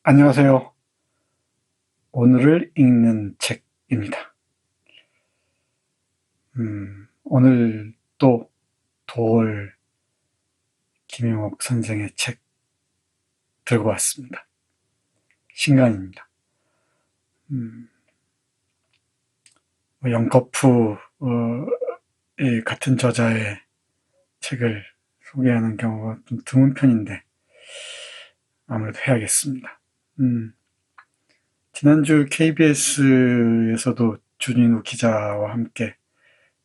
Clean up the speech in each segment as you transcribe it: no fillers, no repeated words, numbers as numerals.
안녕하세요. 오늘을 읽는 책입니다. 오늘 또 도올 김용옥 선생의 책 들고 왔습니다. 신간입니다. 영거푸 같은 저자의 책을 소개하는 경우가 좀 드문 편인데 아무래도 해야겠습니다. 지난주 KBS에서도 주진우 기자와 함께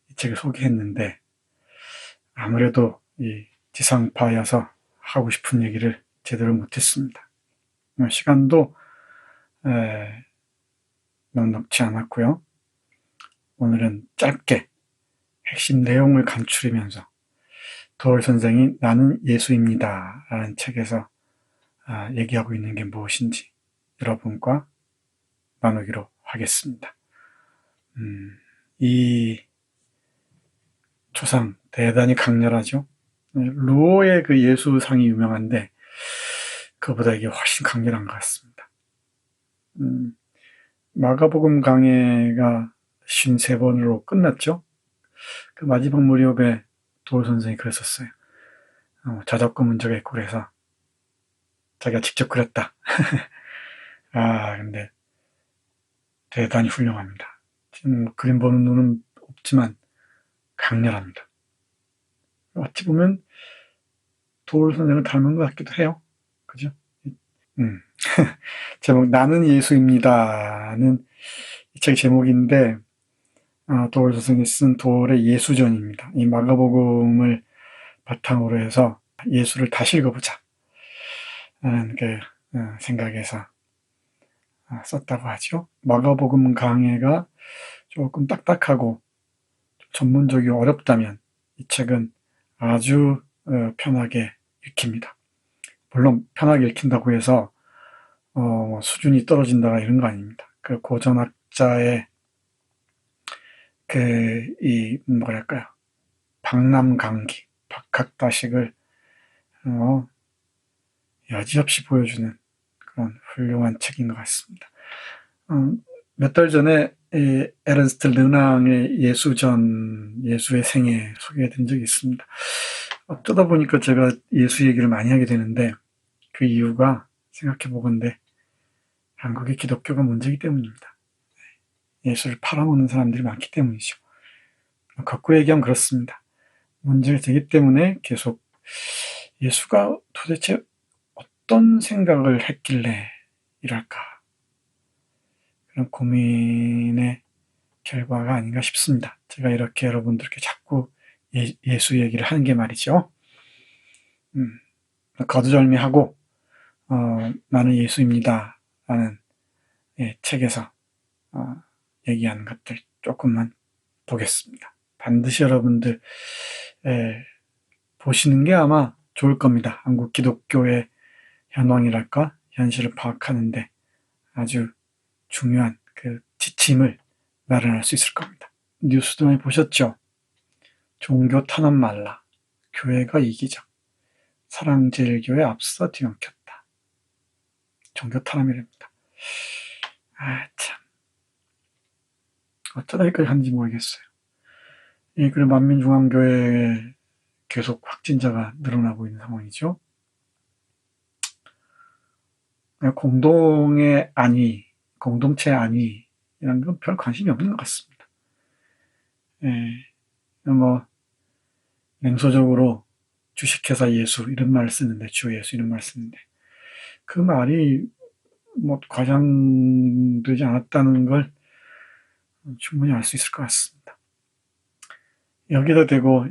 이 책을 소개했는데 아무래도 이 지상파여서 하고 싶은 얘기를 제대로 못했습니다. 시간도 넉넉치 않았고요. 오늘은 짧게 핵심 내용을 간추리면서 도올 선생이 나는 예수입니다 라는 책에서 얘기하고 있는 게 무엇인지 여러분과 나누기로 하겠습니다. 이 초상 대단히 강렬하죠. 루오의 그 예수상이 유명한데 그보다 이게 훨씬 강렬한 것 같습니다. 마가복음 강해가 53번으로 끝났죠. 그 마지막 무렵에 도올 선생이 그랬었어요. 자작고 문제가 있고 그래서 자기가 직접 그렸다. 근데 대단히 훌륭합니다. 지금 그림 보는 눈은 없지만 강렬합니다. 어찌 보면 도올 선생을 닮은 것 같기도 해요. 그죠? 제목 나는 예수입니다는 이 책 제목인데 도올 선생이 쓴 도올의 예수전입니다. 이 마가복음을 바탕으로 해서 예수를 다시 읽어보자 라는 그 생각에서 썼다고 하죠. 마가복음 강해가 조금 딱딱하고 전문적이고 어렵다면 이 책은 아주 편하게 읽힙니다. 물론 편하게 읽힌다고 해서 수준이 떨어진다 이런 거 아닙니다. 그 고전학자의 뭐랄까요, 박람강기, 박학다식을 여지없이 보여주는 그런 훌륭한 책인 것 같습니다. 몇 달 전에 에른스트 르낭의 예수전, 예수의 생애 소개해드린 적이 있습니다. 어쩌다 보니까 제가 예수 얘기를 많이 하게 되는데 그 이유가 생각해보건대 한국의 기독교가 문제이기 때문입니다. 예수를 팔아먹는 사람들이 많기 때문이죠. 거꾸로 얘기하면 그렇습니다. 문제가 되기 때문에 계속 예수가 도대체 어떤 생각을 했길래 이럴까, 그런 고민의 결과가 아닌가 싶습니다. 제가 이렇게 여러분들께 자꾸 예수 얘기를 하는 게 말이죠. 거두절미하고 나는 예수입니다 라는 책에서 얘기하는 것들 조금만 보겠습니다. 반드시 여러분들 보시는 게 아마 좋을 겁니다. 한국 기독교의 현황이랄까 현실을 파악하는데 아주 중요한 그 지침을 마련할 수 있을 겁니다. 뉴스도 많이 보셨죠? 종교 탄압 말라, 교회가 이기적, 사랑제일교회 앞서 뒤엉켰다. 종교 탄압이랍니다. 참, 어쩌다 여기까지 하는지 모르겠어요. 그리고 만민중앙교회에 계속 확진자가 늘어나고 있는 상황이죠. 공동의 안위, 공동체 안위 이런 건 별 관심이 없는 것 같습니다. 냉소적으로 주식회사 예수 이런 말을 쓰는데, 주 예수 이런 말을 쓰는데 그 말이 과장되지 않았다는 걸 충분히 알 수 있을 것 같습니다. 여기다 대고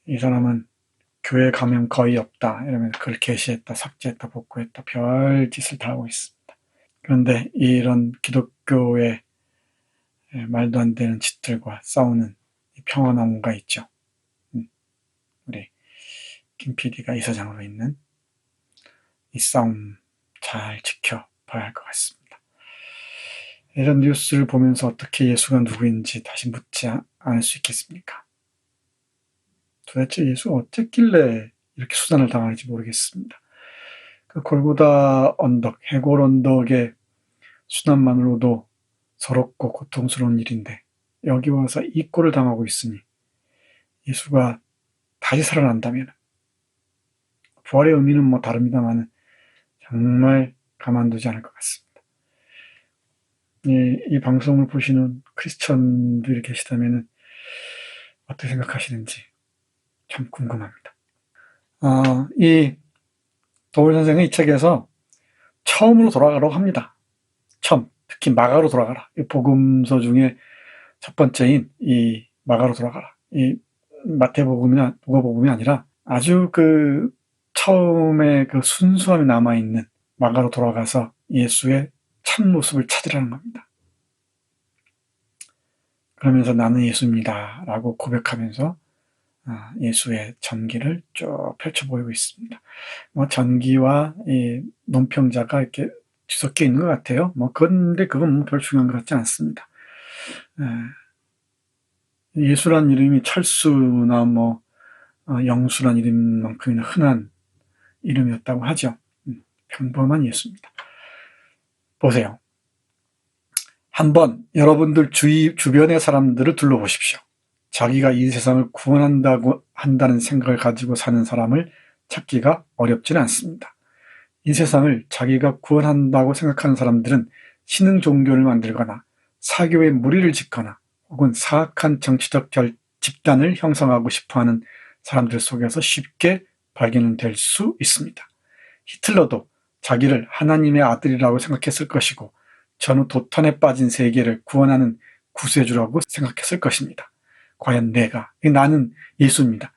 이 사람은 교회 가면 거의 없다 이러면서 그걸 게시했다, 삭제했다, 복구했다, 별 짓을 다 하고 있습니다. 그런데 이런 기독교의 말도 안 되는 짓들과 싸우는 평화나무가 있죠. 우리 김 PD가 이사장으로 있는 이 싸움 잘 지켜봐야 할 것 같습니다. 이런 뉴스를 보면서 어떻게 예수가 누구인지 다시 묻지 않을 수 있겠습니까? 도대체 예수가 어쨌길래 이렇게 수단을 당하는지 모르겠습니다. 그 골고다 언덕, 해골 언덕의 순환만으로도 서럽고 고통스러운 일인데 여기 와서 이 꼴을 당하고 있으니 예수가 다시 살아난다면 부활의 의미는 뭐 다릅니다만 정말 가만두지 않을 것 같습니다. 이 방송을 보시는 크리스천들이 계시다면 어떻게 생각하시는지 참 궁금합니다. 이 도울 선생은 이 책에서 처음으로 돌아가라고 합니다. 처음, 특히 마가로 돌아가라. 이 복음서 중에 첫 번째인 이 마가로 돌아가라. 이 마태복음이나 누가복음이 아니라 아주 그 처음에 그 순수함이 남아있는 마가로 돌아가서 예수의 참모습을 찾으라는 겁니다. 그러면서 나는 예수입니다 라고 고백하면서 예수의 전기를 쭉 펼쳐 보이고 있습니다. 뭐 전기와 이 논평자가 이렇게 뒤섞여 있는 것 같아요. 그건 뭐 별 중요한 것 같지 않습니다. 예수란 이름이 철수나 영수란 이름만큼이나 흔한 이름이었다고 하죠. 평범한 예수입니다. 보세요. 한번 여러분들 주변의 사람들을 둘러보십시오. 자기가 이 세상을 구원한다고 한다는 생각을 가지고 사는 사람을 찾기가 어렵지는 않습니다. 이 세상을 자기가 구원한다고 생각하는 사람들은 신흥 종교를 만들거나 사교의 무리를 짓거나 혹은 사악한 정치적 집단을 형성하고 싶어하는 사람들 속에서 쉽게 발견될 수 있습니다. 히틀러도 자기를 하나님의 아들이라고 생각했을 것이고 전후 도탄에 빠진 세계를 구원하는 구세주라고 생각했을 것입니다. 과연 나는 예수입니다.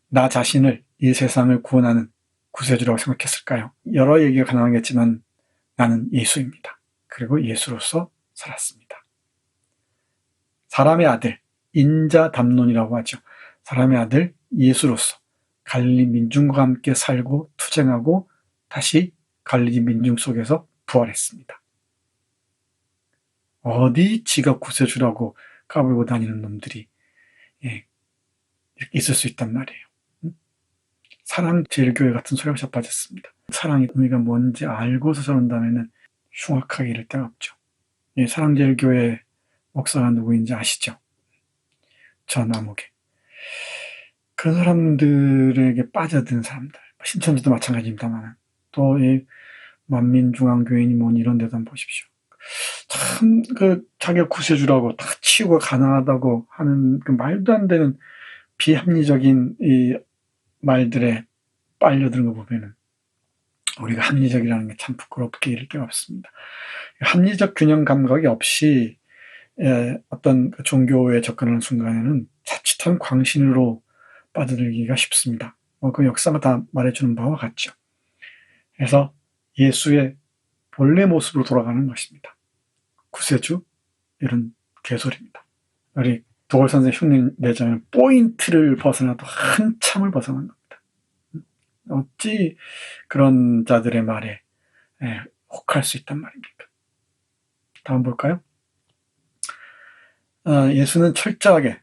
나 자신을 이 세상을 구원하는 구세주라고 생각했을까요? 여러 얘기가 가능하겠지만 나는 예수입니다. 그리고 예수로서 살았습니다. 사람의 아들, 인자담론이라고 하죠. 사람의 아들 예수로서 갈릴리 민중과 함께 살고 투쟁하고 다시 갈릴리 민중 속에서 부활했습니다. 어디 지가 구세주라고 까불고 다니는 놈들이 있을 수 있단 말이에요. 사랑제일교회 같은 소리가 자빠졌습니다. 사랑의 의미가 뭔지 알고서 저런다면 흉악하게 이를 데가 없죠. 사랑제일교회 목사가 누구인지 아시죠? 전 아무개. 그런 사람들에게 빠져든 사람들, 신천지도 마찬가지입니다만 또 이 만민중앙교회니 뭐니 이런 데도 한번 보십시오. 참 자기가 구세주라고 다 치유가 가능하다고 하는 그 말도 안 되는 비합리적인 이 말들에 빨려드는 거 보면은 우리가 합리적이라는 게 참 부끄럽게 이를 데가 없습니다. 합리적 균형 감각이 없이 어떤 종교에 접근하는 순간에는 자칫한 광신으로 빠져들기가 쉽습니다. 그 역사가 다 말해주는 바와 같죠. 그래서 예수의 본래 모습으로 돌아가는 것입니다. 구세주? 이런 개소리입니다. 우리 도걸 선생 흉내 내자면 포인트를 벗어나도 한참을 벗어난 겁니다. 어찌 그런 자들의 말에 혹할 수 있단 말입니까? 다음 볼까요? 예수는 철저하게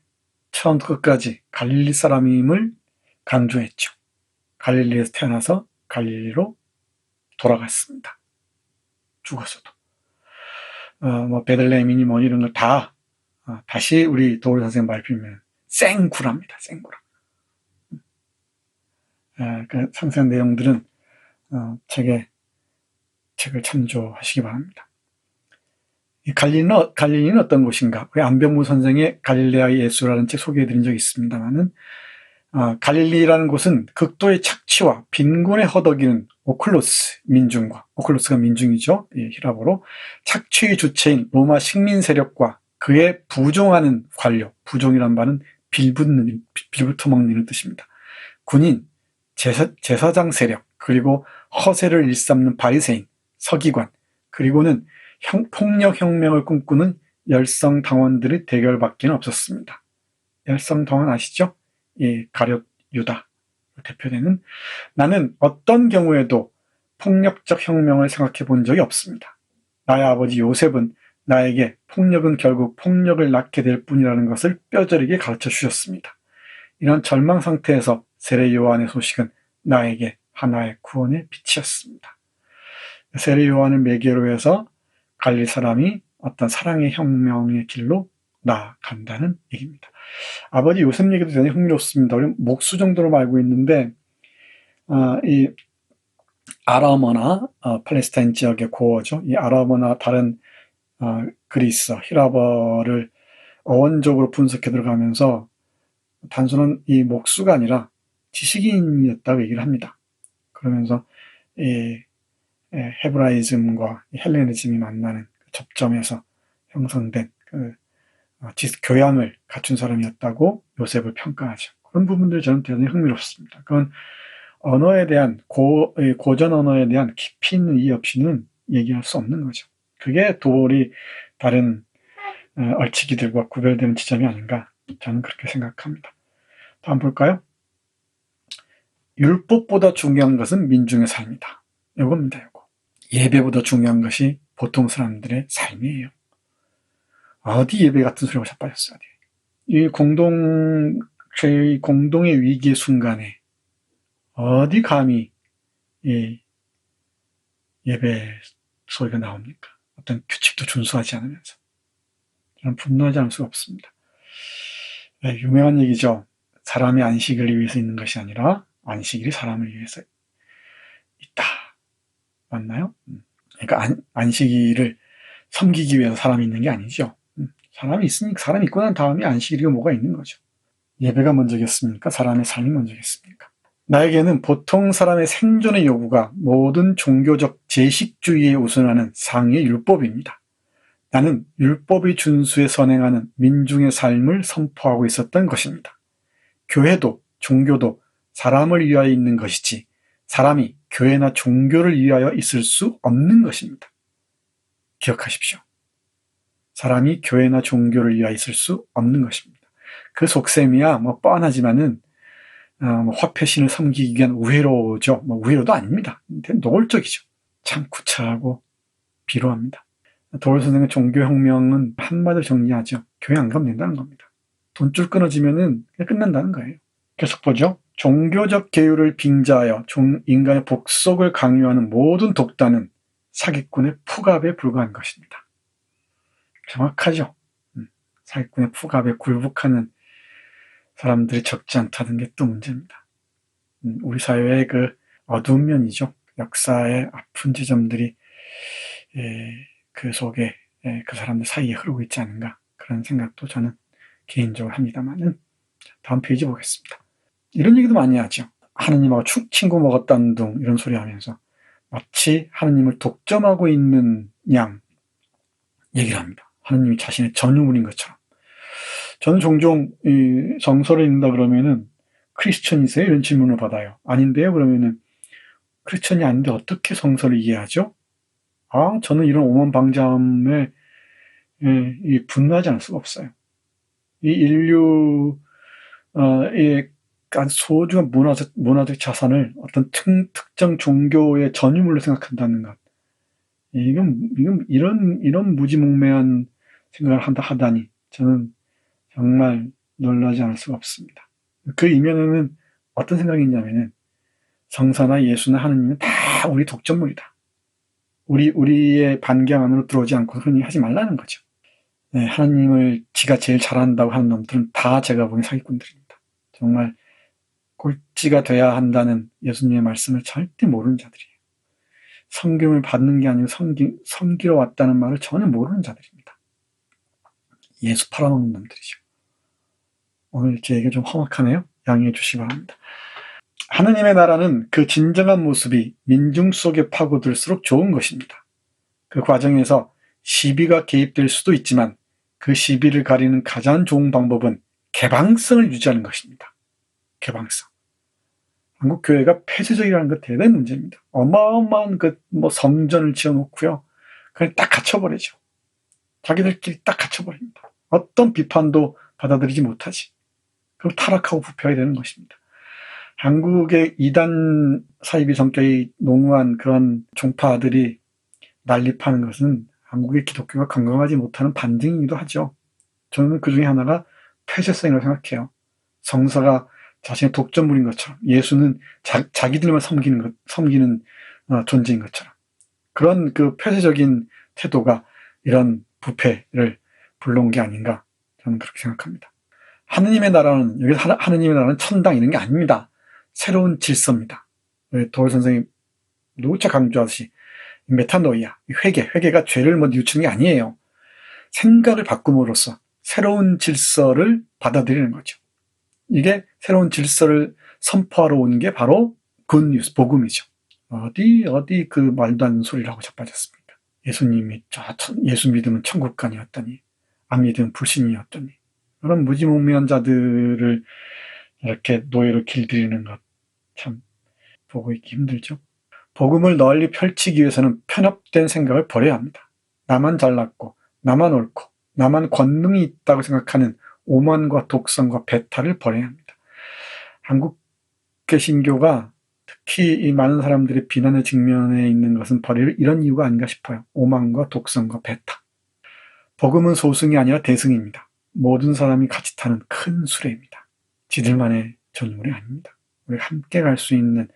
처음부터 끝까지 갈릴리 사람임을 강조했죠. 갈릴리에서 태어나서 갈릴리로 돌아갔습니다. 죽었어도. 베들레헴이니 뭐니 이런 걸 다 다시 우리 도울 선생 말필면 생구랍니다. 생구라. 그 상세한 내용들은 책을 참조하시기 바랍니다. 갈릴리는 어떤 곳인가? 안병무 선생의 갈릴레아의 예수라는 책 소개해드린 적이 있습니다만은 갈릴리라는 곳은 극도의 착취와 빈곤에 허덕이는 오클로스 민중과, 오클로스가 민중이죠. 히라보로 착취의 주체인 로마 식민 세력과 그에 부종하는 관료, 부종이란 말은 빌붙어먹는 이런 뜻입니다. 군인, 제사장 세력, 그리고 허세를 일삼는 바리새인, 서기관, 그리고는 폭력혁명을 꿈꾸는 열성당원들의 대결밖에 없었습니다. 열성당원 아시죠? 가룟 유다 대표되는. 나는 어떤 경우에도 폭력적 혁명을 생각해 본 적이 없습니다. 나의 아버지 요셉은 나에게 폭력은 결국 폭력을 낳게 될 뿐이라는 것을 뼈저리게 가르쳐 주셨습니다. 이런 절망 상태에서 세례 요한의 소식은 나에게 하나의 구원의 빛이었습니다. 세례 요한을 매개로 해서 갈릴 사람이 어떤 사랑의 혁명의 길로 나아간다는 얘기입니다. 아버지 요셉 얘기도 굉장히 흥미롭습니다. 우리 목수 정도로 알고 있는데 이 아람어나 팔레스타인 지역의 고어죠. 이 아람어나 다른 그리스, 히라버를 어원적으로 분석해 들어가면서 단순한 이 목수가 아니라 지식인이었다고 얘기를 합니다. 그러면서 이 헤브라이즘과 헬레니즘이 만나는 접점에서 형성된 교양을 갖춘 사람이었다고 요셉을 평가하죠. 그런 부분들이 저는 대단히 흥미롭습니다. 그건 언어에 대한 고전 언어에 대한 깊이 있는 이해 없이는 얘기할 수 없는 거죠. 그게 도리 다른 얼치기들과 구별되는 지점이 아닌가 저는 그렇게 생각합니다. 다음 볼까요? 율법보다 중요한 것은 민중의 삶이다. 요겁니다. 요거. 예배보다 중요한 것이 보통 사람들의 삶이에요. 어디 예배 같은 소리가 자빠졌어요. 이 공동의 위기의 순간에 어디 감히 이 예배 소리가 나옵니까? 어떤 규칙도 준수하지 않으면서. 저는 분노하지 않을 수가 없습니다. 유명한 얘기죠. 사람이 안식을 위해서 있는 것이 아니라 안식일이 사람을 위해서 있다. 맞나요? 그러니까 안식일을 섬기기 위해서 사람이 있는 게 아니죠. 사람이 있고 난 다음에 안식일이 뭐가 있는 거죠. 예배가 먼저겠습니까? 사람의 삶이 먼저겠습니까? 나에게는 보통 사람의 생존의 요구가 모든 종교적 제식주의에 우선하는 상위의 율법입니다. 나는 율법의 준수에 선행하는 민중의 삶을 선포하고 있었던 것입니다. 교회도 종교도 사람을 위하여 있는 것이지 사람이 교회나 종교를 위하여 있을 수 없는 것입니다. 기억하십시오. 사람이 교회나 종교를 위하여 있을 수 없는 것입니다. 그 속셈이야 뻔하지만은 화폐신을 섬기기 위한 우회로죠. 우회로도 아닙니다. 노골적이죠. 참 구차하고 비루합니다. 도울 선생의 종교혁명은 한마디로 정리하죠. 교회 안 가면 된다는 겁니다. 돈줄 끊어지면은 그냥 끝난다는 거예요. 계속 보죠. 종교적 계율을 빙자하여 인간의 복속을 강요하는 모든 독단은 사기꾼의 푸갑에 불과한 것입니다. 정확하죠. 사기꾼의 푸갑에 굴복하는 사람들이 적지 않다는 게 또 문제입니다. 우리 사회의 그 어두운 면이죠. 역사의 아픈 지점들이 그 속에 그 사람들 사이에 흐르고 있지 않은가 그런 생각도 저는 개인적으로 합니다만은. 다음 페이지 보겠습니다. 이런 얘기도 많이 하죠. 하느님하고 친구 먹었다는 둥 이런 소리 하면서 마치 하느님을 독점하고 있는 양 얘기를 합니다. 하느님이 자신의 전유물인 것처럼. 저는 종종 성서를 읽는다 그러면은 크리스천이세요? 이런 질문을 받아요. 아닌데요? 그러면은 크리스천이 아닌데 어떻게 성서를 이해하죠? 저는 이런 오만방자함에 분노하지 않을 수가 없어요. 이 인류의 아주 소중한 문화적 자산을 어떤 특정 종교의 전유물로 생각한다는 것. 이건 이런 무지몽매한 생각을 하다니 저는 정말 놀라지 않을 수가 없습니다. 그 이면에는 어떤 생각이 있냐면은 성사나 예수나 하느님은 다 우리 독점물이다. 우리의 반경 안으로 들어오지 않고 흔히 하지 말라는 거죠. 네, 하나님을 지가 제일 잘한다고 하는 놈들은 다 제가 보기엔 사기꾼들입니다. 정말 꼴찌가 돼야 한다는 예수님의 말씀을 절대 모르는 자들이에요. 섬김을 받는 게 아니고 섬기러 왔다는 말을 전혀 모르는 자들입니다. 예수 팔아먹는 놈들이죠. 오늘 제 얘기가 좀 험악하네요. 양해해 주시기 바랍니다. 하느님의 나라는 그 진정한 모습이 민중 속에 파고들수록 좋은 것입니다. 그 과정에서 시비가 개입될 수도 있지만 그 시비를 가리는 가장 좋은 방법은 개방성을 유지하는 것입니다. 개방성. 한국 교회가 폐쇄적이라는 것 대단히 문제입니다. 어마어마한 성전을 지어놓고요. 그냥 딱 갇혀버리죠. 자기들끼리 딱 갇혀버립니다. 어떤 비판도 받아들이지 못하지. 그럼 타락하고 부패하게 되는 것입니다. 한국의 이단 사이비 성격이 농후한 그런 종파들이 난립하는 것은 한국의 기독교가 건강하지 못하는 반증이기도 하죠. 저는 그 중에 하나가 폐쇄성이라고 생각해요. 성서가 자신의 독점물인 것처럼, 예수는 자기들만 섬기는 존재인 것처럼, 그런 그 폐쇄적인 태도가 이런 부패를 불러온 게 아닌가, 저는 그렇게 생각합니다. 하느님의 나라는, 여기서 하느님의 나라는 천당 이런 게 아닙니다. 새로운 질서입니다. 도울 선생이 누차 강조하듯이 메타노이아, 회개가 죄를 뉘우치는 게 아니에요. 생각을 바꿈으로써 새로운 질서를 받아들이는 거죠. 이게 새로운 질서를 선포하러 온 게 바로 굿뉴스, 복음이죠. 어디 그 말도 안 되는 소리를 하고 자빠졌습니까? 예수님이 예수 믿으면 천국간이었더니 안 믿으면 불신이었더니, 그런 무지몽매한 자들을 이렇게 노예로 길들이는 것, 참 보고 있기 힘들죠. 복음을 널리 펼치기 위해서는 편협된 생각을 버려야 합니다. 나만 잘났고, 나만 옳고, 나만 권능이 있다고 생각하는 오만과 독선과 배탈을 버려야 합니다. 한국 개신교가 특히 이 많은 사람들의 비난의 직면에 있는 것은 바로 이런 이유가 아닌가 싶어요. 오만과 독선과 배탈. 복음은 소승이 아니라 대승입니다. 모든 사람이 같이 타는 큰 수레입니다. 지들만의 전율이 아닙니다. 우리가 함께 갈 수 있는,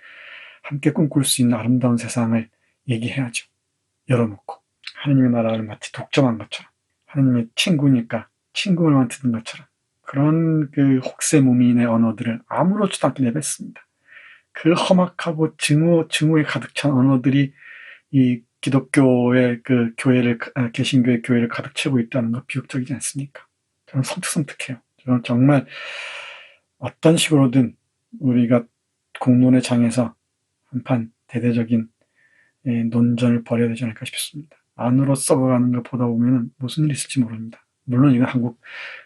함께 꿈꿀 수 있는 아름다운 세상을 얘기해야죠. 열어놓고 하느님의 나라를 마치 독점한 것처럼, 하느님의 친구니까 친구만 듣는 것처럼, 그런 그 혹세무민의 언어들을 아무렇지도 않게 내뱉습니다. 그 험악하고 증오에 가득 찬 언어들이 이 기독교의 그 개신교의 교회를 가득 채우고 있다는 거 비극적이지 않습니까? 저는 섬뜩해요. 저는 정말 어떤 식으로든 우리가 공론의 장에서 한판 대대적인 논전을 벌여야 되지 않을까 싶습니다. 안으로 썩어가는 걸 보다 보면 무슨 일이 있을지 모릅니다. 물론 이건 한국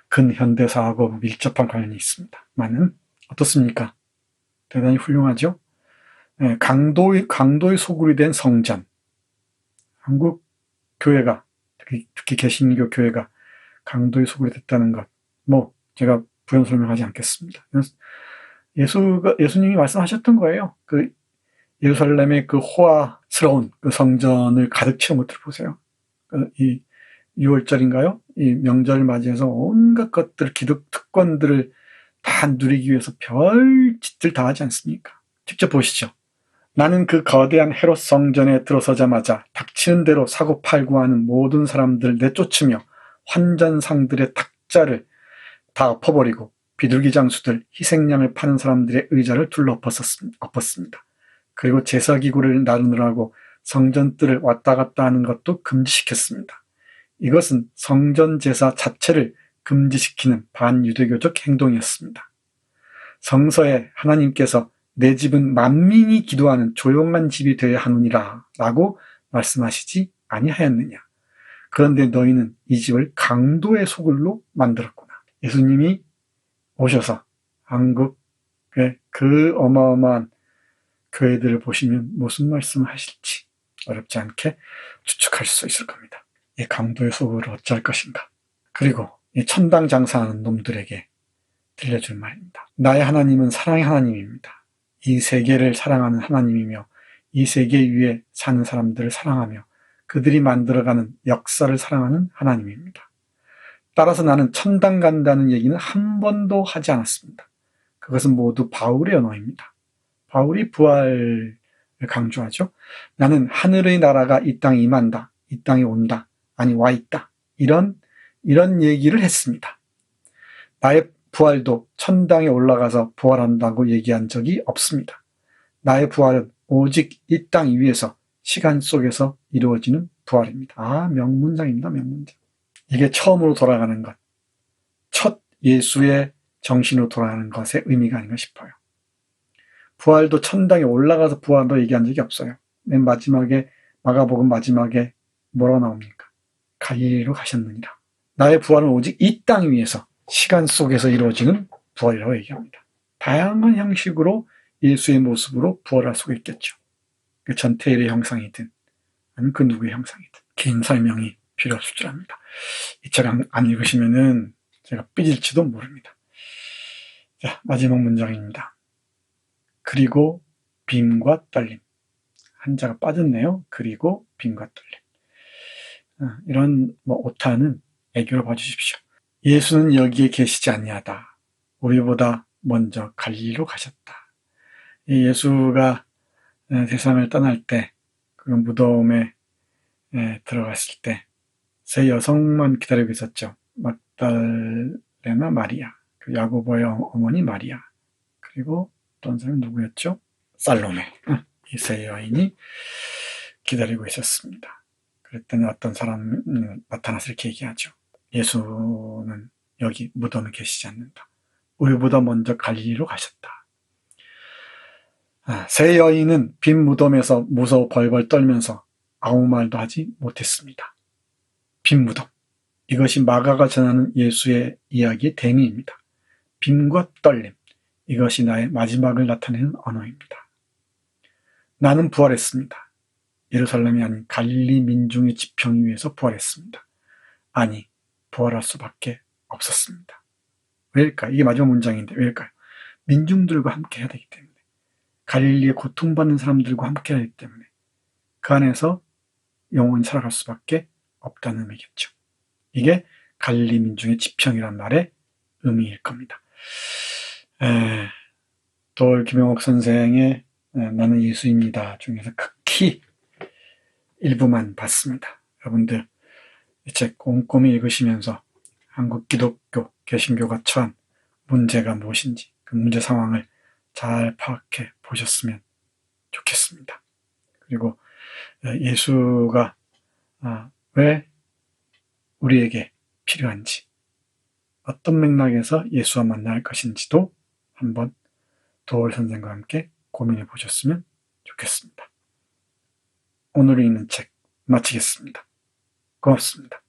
근현대사하고 밀접한 관련이 있습니다. 많은 어떻습니까? 대단히 훌륭하죠? 강도의 소굴이 된 성전. 한국 교회가, 특히 개신교 교회가 강도의 소굴이 됐다는 것, 제가 부연 설명하지 않겠습니다. 예수님이 말씀하셨던 거예요. 그 예루살렘의 그 호화스러운 그 성전을 가득 채운 것들 보세요. 이 6월절인가요? 이 명절을 맞이해서 온갖 것들, 기득 특권들을 다 누리기 위해서 별 짓들 다 하지 않습니까? 직접 보시죠. 나는 그 거대한 헤롯 성전에 들어서자마자 닥치는 대로 사고팔고 하는 모든 사람들 내쫓으며 환전상들의 탁자를 다 엎어버리고 비둘기 장수들, 희생양을 파는 사람들의 의자를 둘러 엎었습니다. 그리고 제사기구를 나르느라고 성전뜰을 왔다 갔다 하는 것도 금지시켰습니다. 이것은 성전 제사 자체를 금지시키는 반유대교적 행동이었습니다. 성서에 하나님께서 내 집은 만민이 기도하는 조용한 집이 되어야 하느니라 라고 말씀하시지 아니하였느냐. 그런데 너희는 이 집을 강도의 소굴로 만들었구나. 예수님이 오셔서 한국의 그 어마어마한 교회들을 보시면 무슨 말씀을 하실지 어렵지 않게 추측할 수 있을 겁니다. 이 강도의 소굴을 어찌할 것인가. 그리고 이 천당 장사하는 놈들에게 들려줄 말입니다. 나의 하나님은 사랑의 하나님입니다. 이 세계를 사랑하는 하나님이며 이 세계 위에 사는 사람들을 사랑하며 그들이 만들어가는 역사를 사랑하는 하나님입니다. 따라서 나는 천당 간다는 얘기는 한 번도 하지 않았습니다. 그것은 모두 바울의 언어입니다. 바울이 부활을 강조하죠. 나는 하늘의 나라가 이 땅에 임한다. 이 땅에 온다. 아니 와 있다. 이런 얘기를 했습니다. 나의 부활도 천당에 올라가서 부활한다고 얘기한 적이 없습니다. 나의 부활은 오직 이 땅 위에서 시간 속에서 이루어지는 부활입니다. 명문장입니다. 명문장. 이게 처음으로 돌아가는 것, 첫 예수의 정신으로 돌아가는 것의 의미가 아닌가 싶어요. 부활도 천당에 올라가서 부활도 얘기한 적이 없어요. 맨 마지막에, 마가복음 마지막에 뭐라고 나옵니까? 갈릴리로 가셨느니라. 나의 부활은 오직 이 땅 위에서 시간 속에서 이루어지는 부활이라고 얘기합니다. 다양한 형식으로 예수의 모습으로 부활할 수가 있겠죠. 그 전태일의 형상이든 아니면 그 누구의 형상이든. 긴 설명이 필요 없을 줄 압니다. 이 책 안 읽으시면은 제가 삐질지도 모릅니다. 자, 마지막 문장입니다. 그리고 빔과 떨림. 한자가 빠졌네요. 그리고 빔과 떨림. 이런 오타는 애교로 봐주십시오. 예수는 여기에 계시지 아니하다. 우리보다 먼저 갈릴리로 가셨다. 이 예수가 세상을 떠날 때 그 무덤에 들어갔을 때 세 여성만 기다리고 있었죠. 막달레나 마리아, 그 야고보의 어머니 마리아, 그리고 어떤 사람이 누구였죠? 살로메. 이 세 여인이 기다리고 있었습니다. 그랬더니 어떤 사람이 나타나서 이렇게 얘기하죠. 예수는 여기 무덤에 계시지 않는다. 우리보다 먼저 갈릴리로 가셨다. 세 여인은 빈 무덤에서 무서워 벌벌 떨면서 아무 말도 하지 못했습니다. 빈 무덤. 이것이 마가가 전하는 예수의 이야기의 대미입니다. 빈과 떨림. 이것이 나의 마지막을 나타내는 언어입니다. 나는 부활했습니다. 예루살렘이 아닌 갈릴리 민중의 지평 위에서 부활했습니다. 아니, 부활할 수밖에 없었습니다. 왜일까요? 이게 마지막 문장인데 왜일까요? 민중들과 함께 해야 되기 때문에. 갈릴리에 고통받는 사람들과 함께 해야 되기 때문에. 그 안에서 영원히 살아갈 수밖에 없다는 의미겠죠. 이게 갈릴리 민중의 지평이란 말의 의미일 겁니다. 돌 김영옥 선생의 나는 예수입니다 중에서 극히 일부만 봤습니다. 여러분들 이 책 꼼꼼히 읽으시면서 한국 기독교, 개신교가 처한 문제가 무엇인지 그 문제 상황을 잘 파악해 보셨으면 좋겠습니다. 그리고 예수가 왜 우리에게 필요한지, 어떤 맥락에서 예수와 만날 것인지도 한번 도월 선생과 함께 고민해 보셨으면 좋겠습니다. 오늘 읽는 책 마치겠습니다. 고맙습니다.